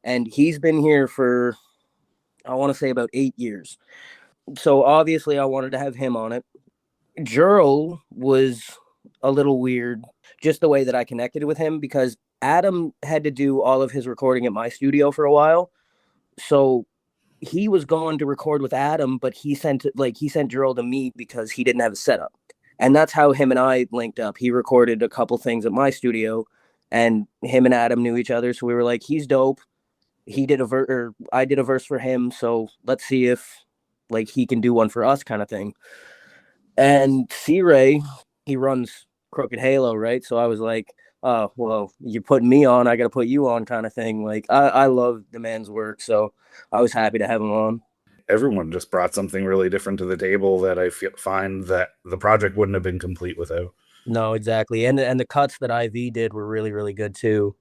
Speaker 16: and he's been here for, I want to say, about 8 years. So obviously I wanted to have him on it. Jurl was a little weird, just the way that I connected with him, because Adam had to do all of his recording at my studio for a while. So he was going to record with Adam, but he sent Jurl to me because he didn't have a setup. And that's how him and I linked up. He recorded a couple things at my studio, and him and Adam knew each other. So we were like, he's dope. He did I did a verse for him. So let's see if like he can do one for us, kind of thing. And C-Ray, he runs Crooked Halo, right? So I was like, oh, well, you're putting me on, I got to put you on, kind of thing. Like, I love the man's work, so I was happy to have him on.
Speaker 17: Everyone just brought something really different to the table that I find that the project wouldn't have been complete without.
Speaker 16: No, exactly. And the cuts that IV did were really, really good, too.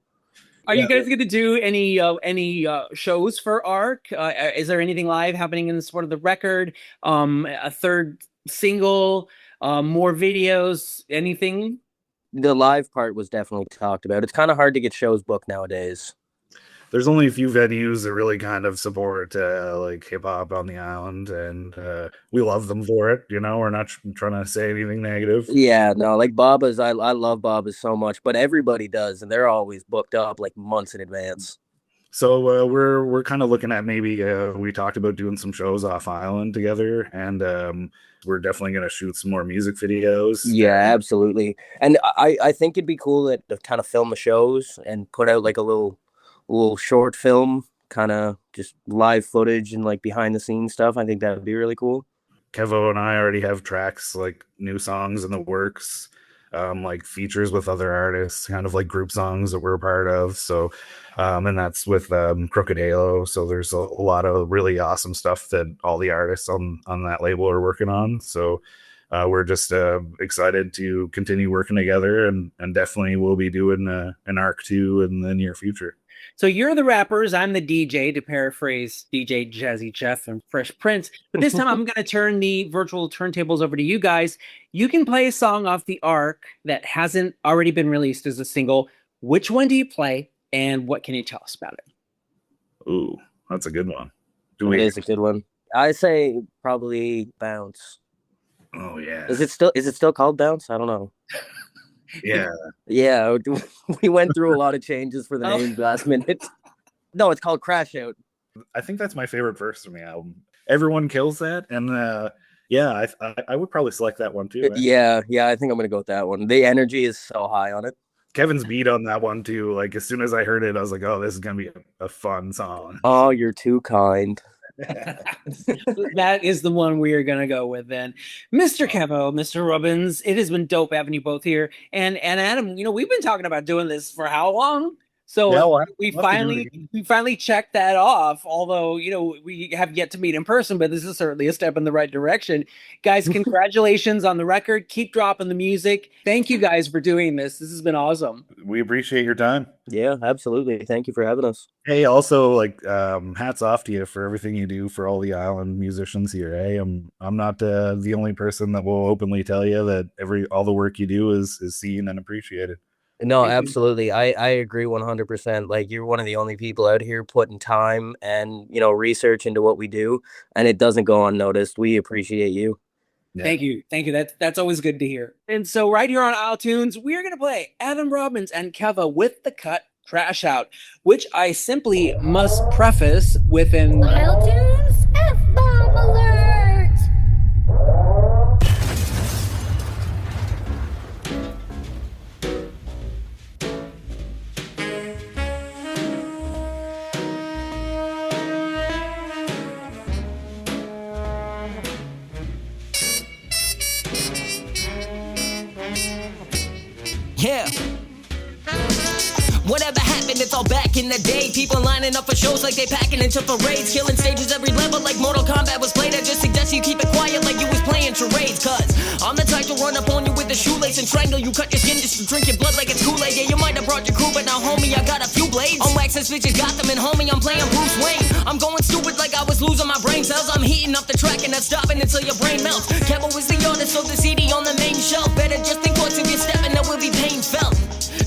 Speaker 2: Are you guys going to do any shows for ARC? Is there anything live happening in support of the record? A third single, more videos, anything?
Speaker 16: The live part was definitely talked about. It's kind of hard to get shows booked nowadays.
Speaker 17: there's only a few venues that really kind of support like hip hop on the island, and we love them for it. You know, we're not trying to say anything negative.
Speaker 16: Yeah, no, like Baba's, I love Baba's so much, but everybody does, and they're always booked up like months in advance.
Speaker 17: So we're kind of looking at maybe we talked about doing some shows off island together, and we're definitely going to shoot some more music videos.
Speaker 16: Yeah, absolutely. And I think it'd be cool to kind of film the shows and put out like a little short film, kind of just live footage and like behind the scenes stuff. I think that would be really cool.
Speaker 17: K3voh and I already have tracks, like new songs in the works, like features with other artists, kind of like group songs that we're a part of. So, and that's with Crooked Halo. So there's a lot of really awesome stuff that all the artists on that label are working on. So we're just excited to continue working together, and definitely we'll be doing an ARC 2 in the near future.
Speaker 2: So you're the rappers, I'm the DJ, to paraphrase DJ Jazzy Jeff and Fresh Prince. But this time I'm going to turn the virtual turntables over to you guys. You can play a song off the ARC that hasn't already been released as a single. Which one do you play, and what can you tell us about it?
Speaker 17: Ooh, that's a good one.
Speaker 16: It is a good one. I say probably Bounce.
Speaker 17: Oh yeah.
Speaker 16: Is it still called Bounce? I don't know.
Speaker 17: Yeah.
Speaker 16: Yeah, we went through a lot of changes for the name last minute. No, it's called Crash Out.
Speaker 17: I think that's my favorite verse from the album. Everyone kills that, and yeah, I would probably select that one too.
Speaker 16: Yeah, I think I'm gonna go with that one. The energy is so high on it.
Speaker 17: Kevin's beat on that one too. Like as soon as I heard it, I was like, "Oh, this is gonna be a fun song."
Speaker 16: Oh, you're too kind.
Speaker 2: That is the one we are going to go with then. Mr. K3voh, Mr. Robbins, it has been dope having you both here. And Adam, you know, we've been talking about doing this for how long? So we finally checked that off, although, you know, we have yet to meet in person, but this is certainly a step in the right direction. Guys, congratulations on the record. Keep dropping the music. Thank you guys for doing this. This has been awesome.
Speaker 17: We appreciate your time.
Speaker 16: Yeah, absolutely. Thank you for having us.
Speaker 17: Hey, also, like, hats off to you for everything you do for all the island musicians here. Hey, I'm not the only person that will openly tell you that all the work you do is seen and appreciated.
Speaker 16: No, absolutely. I agree 100%. Like, you're one of the only people out here putting time and, you know, research into what we do, and it doesn't go unnoticed. We appreciate you.
Speaker 2: Yeah. Thank you. That's always good to hear. And so right here on iTunes, we're going to play Adam Robbins and K3voh with the cut Crash Out, which I simply must preface with an
Speaker 6: iTunes F-bomb alert.
Speaker 18: Yeah. Whatever happened, it's all back in the day. People lining up for shows like they packing into parades, killing stages every level like Mortal Kombat was played. I just suggest you keep it quiet like you was playing charades, cause I'm the type to run up on you with a shoelace and strangle you, cut your skin just to drink your blood like it's Kool-Aid. Yeah, you might have brought your crew, but now homie, I got a few blades. On wax, this bitches got them, and homie, I'm playing Bruce Wayne. I'm going stupid like I was losing my brain cells. I'm heating up the track and not stopping until your brain melts. K3voh is the artist, so the CD on the main shelf. Better just think twice if you're stepping, there will be pain felt.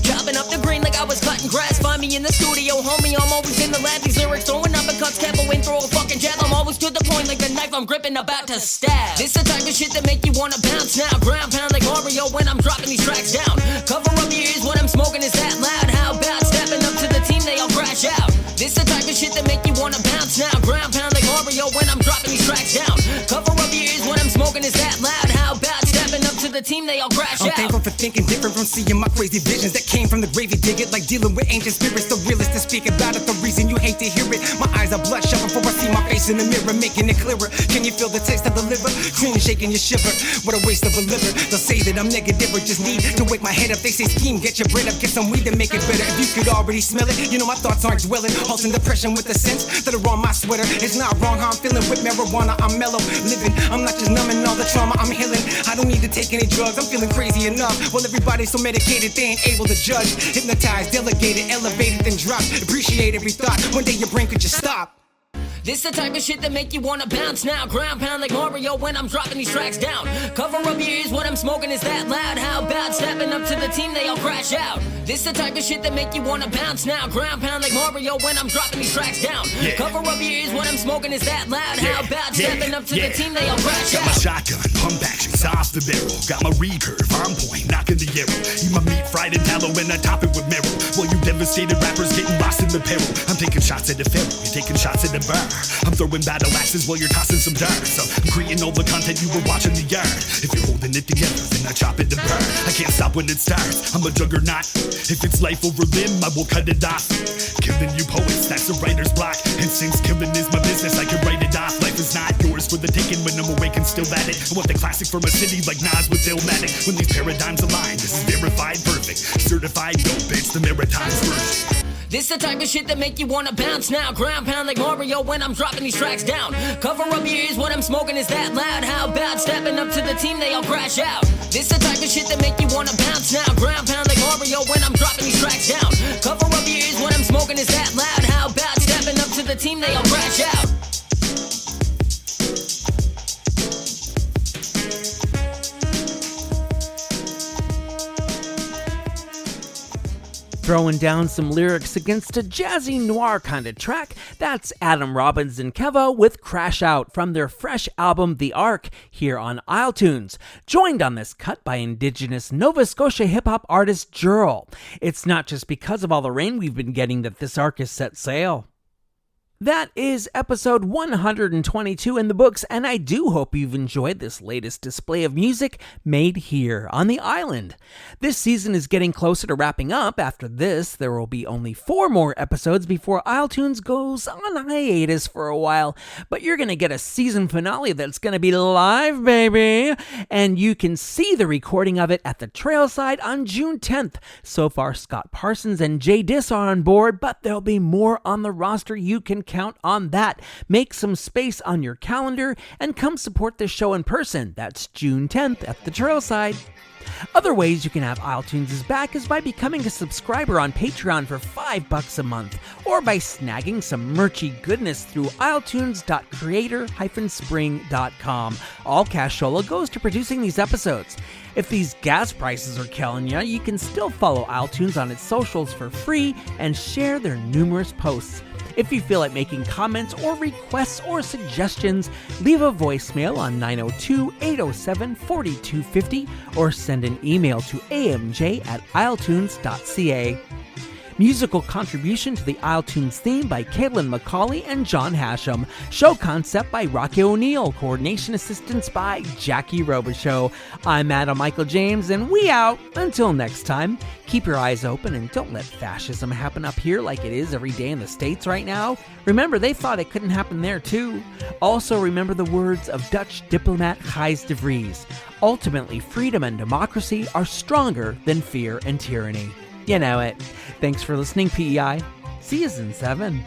Speaker 18: Chopping up the green like I was cutting grass. Find me in the studio, homie, I'm always in the lab. These lyrics throwing uppercuts, K3voh ain't throw a fucking jab. I'm always to the point like the knife I'm gripping about to stab. This the type of shit that make you wanna bounce now. Ground pound like Mario when I'm dropping these tracks down. Cover up your ears, what I'm smoking is that loud. How about stepping up to the team, they all crash out. This the type of shit that make you wanna bounce now. Ground pound like Mario when I'm dropping these tracks down. Cover up your ears, what I'm smoking is that loud. How about stepping up to the team, they all crash out.
Speaker 19: I'm thankful for thinking different from seeing my crazy visions that came from the gravy digger, like dealing with ancient spirits. The realest to speak about it, the reason you hate to hear it. My eyes are bloodshot before I see my face in the mirror, making it clearer. Can you feel the taste of the liver? Cream shaking your shiver. What a waste of a liver. They'll say that I'm negative or just need to wake my head up. They say scheme, get your bread up, get some weed to make it better. If you could already smell it, you know my thoughts aren't dwelling. Halting depression with the sense that are on my sweater. It's not wrong how I'm feeling with marijuana. I'm mellow, living. I'm not just numbing all the trauma, I'm healing. I don't need to take any drugs, I'm feeling crazy enough. Well, everybody's so medicated, they ain't able to judge. Hypnotized, delegated, elevated, then dropped. Appreciate every thought, one day your brain could just stop.
Speaker 18: This the type of shit that make you wanna bounce now. Ground pound like Mario when I'm dropping these tracks down. Cover up your ears, what I'm smoking is that loud. How about stepping up to the team, they all crash out. This the type of shit that make you wanna bounce now. Ground pound like Mario when I'm dropping these tracks down. Cover up your ears, what I'm smoking is that loud. How about stepping up to the team, they all crash
Speaker 20: Got
Speaker 18: out.
Speaker 20: my shotgun, pump action, off the barrel. Got my recurve, on point, knocking the arrow. Eat my meat fried in tallow and I top it with marrow. While you devastated rappers getting lost in the peril. I'm taking shots at the pharaoh, you're taking shots at the bar. I'm throwing battle axes while you're tossing some dirt. So I'm creating all the content you were watching the yard. If you're holding it together, then I chop it and burn. I can't stop when it starts, I'm a juggernaut. If it's life over limb, I will cut it off. Killing you poets, that's a writer's block. And since killing is my business, I can write it off. Life is not yours for the taking when I'm awake and still at it. I want the classic from a city like Nas with Illmatic. When these paradigms align, this is verified perfect. Certified dope, it's the Maritimes version.
Speaker 18: This the type of shit that make you wanna bounce now. Ground pound like Mario when I'm dropping these tracks down. Cover up your ears, what I'm smoking is that loud. How about stepping up to the team, they all crash out. This the type of shit that make you wanna bounce now. Ground pound like Mario when I'm dropping these tracks down. Cover up your ears, what I'm smoking is that loud. How about stepping up to the team, they all crash out.
Speaker 2: Throwing down some lyrics against a jazzy noir kind of track, that's Adam Robbins and K3voh with Crash Out from their fresh album The Ark here on iTunes, joined on this cut by Indigenous Nova Scotia hip-hop artist Jurl. It's not just because of all the rain we've been getting that this arc has set sail. That is episode 122 in the books, and I do hope you've enjoyed this latest display of music made here on the island. This season is getting closer to wrapping up. After this, there will be only 4 more episodes before iTunes goes on hiatus for a while, but you're going to get a season finale that's going to be live, baby, and you can see the recording of it at the Trailside on June 10th. So far, Scott Parsons and Jay Diss are on board, but there'll be more on the roster. You can count on that. Make some space on your calendar and come support this show in person. That's June 10th at the Trailside. Other ways you can have iTunes' back is by becoming a subscriber on Patreon for $5 a month, or by snagging some merchy goodness through iTunes.creator-spring.com. All cashola goes to producing these episodes. If these gas prices are killing you, you can still follow iTunes on its socials for free and share their numerous posts. If you feel like making comments or requests or suggestions, leave a voicemail on 902-807-4250 or send an email to amj@iletunes.ca. Musical contribution to the iTunes theme by Caitlin McCauley and John Hashem. Show concept by Rocky O'Neill. Coordination assistance by Jackie Robichaux. I'm Adam Michael James, and we out. Until next time, keep your eyes open and don't let fascism happen up here like it is every day in the States right now. Remember, they thought it couldn't happen there too. Also remember the words of Dutch diplomat Gijs de Vries. Ultimately, freedom and democracy are stronger than fear and tyranny. You know it. Thanks for listening, PEI. See you in 7.